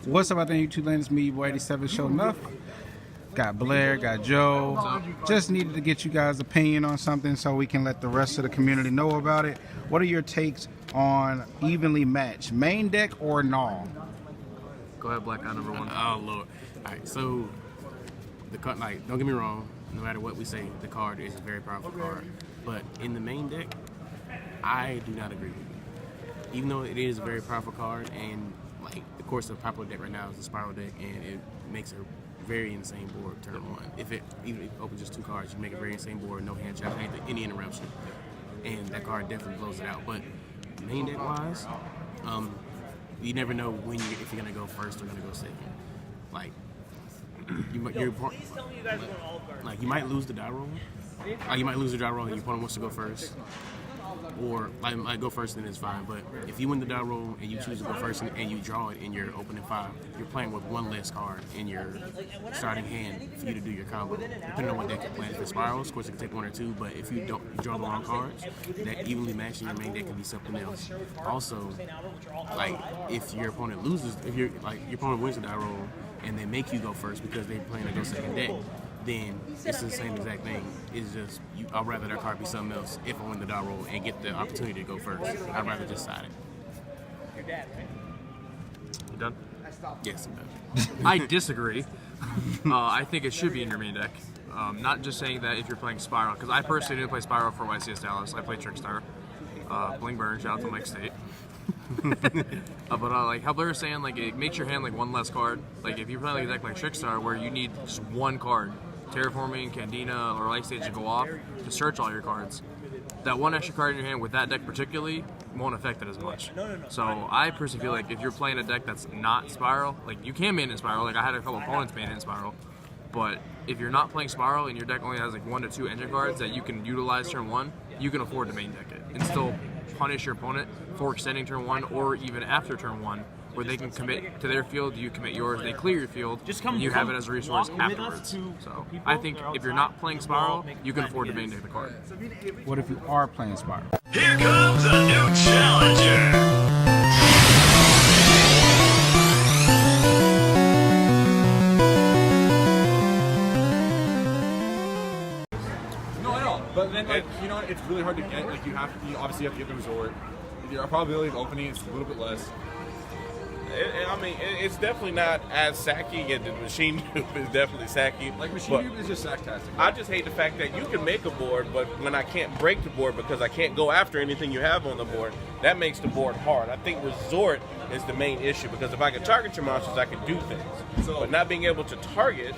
What's up out there in YouTube land? It's me, boy 87 Show Enough. Got Blair, got Joe. Just needed to get you guys' opinion on something so we can let the rest of the community know about it. What are your takes on evenly matched, main deck or null? Go ahead, Black Guy number one. Oh Lord. Alright, so the card, like, don't get me wrong, no matter what we say, the card is a very powerful card. But in the main deck, I do not agree with you. Even though it is a very powerful card, and like, of course, the popular deck right now is the Spiral deck, and it makes a very insane board turn one. If it opens just 2 cards, you make a very insane board, no hand trap, any interruption, and that card definitely blows it out. But main deck wise, you never know if you're gonna go first or gonna go second. Like, you might lose the die roll. You might lose the die roll and your opponent wants to go first. Or like go first, then it's fine. But if you win the die roll and you choose to go first and you draw it in your opening 5, you're playing with 1 less card in your starting hand for you to do your combo. Depending on what deck you're playing. If it's spirals, of course it can take 1 or 2. But if you draw the wrong cards, that evenly matching your main deck can be something else. Also, like, if your opponent loses, if your opponent wins the die roll and they make you go first because they're playing a go second deck, then it's the same exact thing. It's just, I'd rather that card be something else if I win the die roll and get the opportunity to go first. I'd rather just side it. You done? Yes, I'm done. I disagree. I think it should be in your main deck. Not just saying that if you're playing Spiral, because I personally didn't play Spiral for YCS Dallas. I played Trickstar. Bling Burn, shout out to Mike State. But like how Blair was saying, like, it makes your hand like 1 less card. Like if you're playing like a deck like Trickstar where you need just 1 card, Terraforming, Candina, or Light Stage to go off to search all your cards, that 1 extra card in your hand with that deck particularly won't affect it as much. So I personally feel like if you're playing a deck that's not Spiral, like you can main in Spiral, like I had a couple opponents main in Spiral, but if you're not playing Spiral and your deck only has like 1 to 2 engine cards that you can utilize turn 1, you can afford to main deck it and still punish your opponent for extending turn 1 or even after turn 1, where they can commit to their field, you commit yours, they clear your field, and you have it as a resource afterwards. So I think if you're not playing Spiral, you can afford to main deck the card. What if you are playing Spiral? Here comes a new challenger. No, I know. But then, like, you know, it's really hard to get. Like, you obviously have to get the resort. Your probability of opening is a little bit less. It's definitely not as sacky, and the Machine Noob is definitely sacky. Like, Machine Noob is just sacktastic. I just hate the fact that you can make a board, but when I can't break the board because I can't go after anything you have on the board, that makes the board hard. I think Resort is the main issue, because if I can target your monsters, I can do things. But not being able to target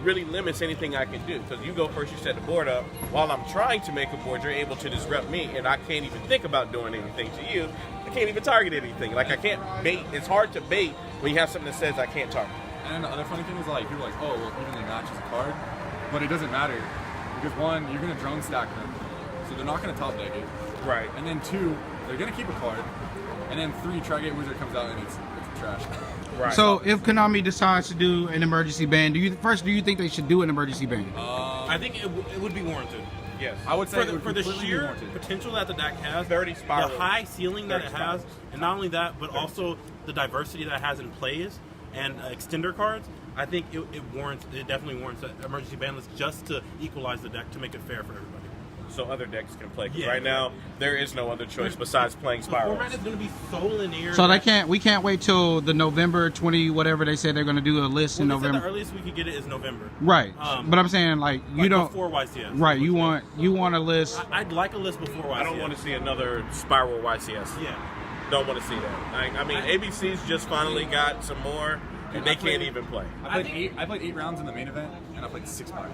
really limits anything I can do, because you go first, you set the board up. While I'm trying to make a board, you're able to disrupt me, and I can't even think about doing anything to you. I can't even target anything. Like, I can't bait. It's hard to bait when you have something that says I can't target. And then the other funny thing is, like, people are like, oh, well, evenly matches a card, but it doesn't matter, because 1, you're going to drone stack them, so they're not going to top deck it. Right. And then 2, they're going to keep a card, and then 3, Tri-Gate Wizard comes out and it's trash. Right. So if Konami decides to do an emergency ban, do you think they should do an emergency ban? I think it would be warranted. Yes. I would say for the sheer potential that the deck has, 30 spiral, the high ceiling that it has, and not only that, but also the diversity that it has in plays and extender cards. I think it definitely warrants an emergency ban list just to equalize the deck to make it fair for everybody. So other decks can play. Yeah. Right now, there is no other choice besides playing Spiral. The format is going to be so linear. So we can't wait till the November 20 whatever they said they're going to do a list in November. The earliest we could get it is November. Right. But I'm saying, like, you don't before YCS. Right. You want a list. I'd like a list before YCS. I don't want to see another Spiral YCS. Yeah. Don't want to see that. I mean, ABC's just finally got some more, and they can't even play. I played 8 rounds in the main event, and I played 6 Spiral.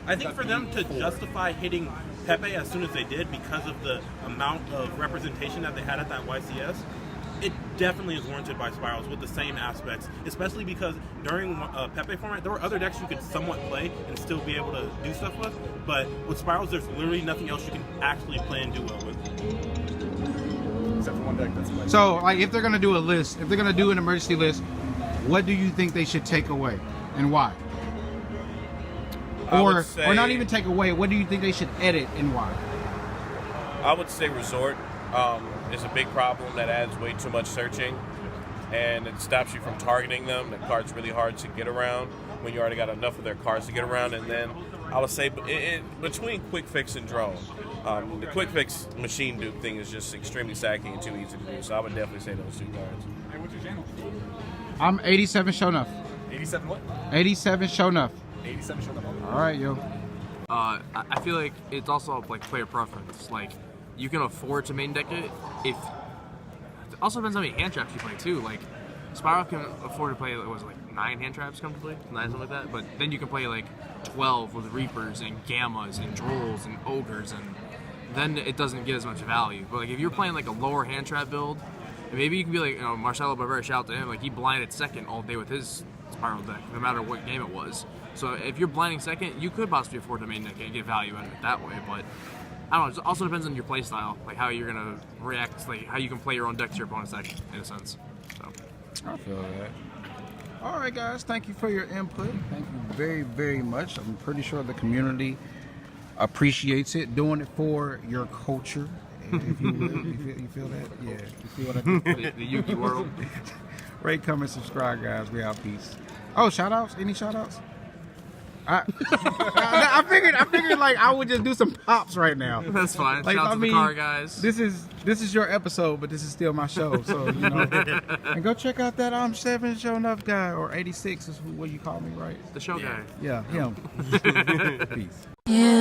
I think for them to justify hitting Pepe as soon as they did because of the amount of representation that they had at that YCS, it definitely is warranted by Spirals with the same aspects, especially because during Pepe format, there were other decks you could somewhat play and still be able to do stuff with, but with Spirals, there's literally nothing else you can actually play and do well with. Except for 1 deck that's played. So, like, if they're going to do a list, if they're going to do an emergency list, what do you think they should take away and why? Or not even take away. What do you think they should edit and why? I would say Resort is a big problem that adds way too much searching. and it stops you from targeting them. The card's really hard to get around when you already got enough of their cards to get around. And then I would say between Quick Fix and Drone, the Quick Fix machine dupe thing is just extremely saggy and too easy to do. So I would definitely say those 2 cards. Hey, what's your channel? I'm 87 show enough. 87 what? 87 show enough. 87 show enough. All right, yo. I feel like it's also like player preference. Like you can afford to main deck it if. It also depends how many hand traps you play too. Like Spiral can afford to play what was it, like 9 hand traps comfortably, 9 something like that. But then you can play like 12 with Reapers and Gammas and Drolls and Ogres, and then it doesn't get as much value. But like if you're playing like a lower hand trap build, maybe you can be like, you know, Marcelo Barbera, shout out to him. Like he blinded second all day with his Spiral deck, no matter what game it was. So if you're blinding second, you could possibly afford to main deck it and get value out of it that way. But I don't know. It also depends on your play style, like how you're gonna react, like how you can play your own deck to your opponent's deck, in a sense. So I feel that. All right, guys. Thank you for your input. Thank you very, very much. I'm pretty sure the community appreciates it. Doing it for your culture, if you will. You feel that? Yeah. You see what I did? the Yugi world. Rate, comment, subscribe, guys. We out. Peace. Oh, shout outs? Any shout outs? I figured like I would just do some pops right now. That's fine. Like, Shout out I to mean, the car guys. This is your episode, but this is still my show. So you know, and go check out that 7 show enough guy, or 86 is what you call me, right? The show guy. Yeah, him. Peace. You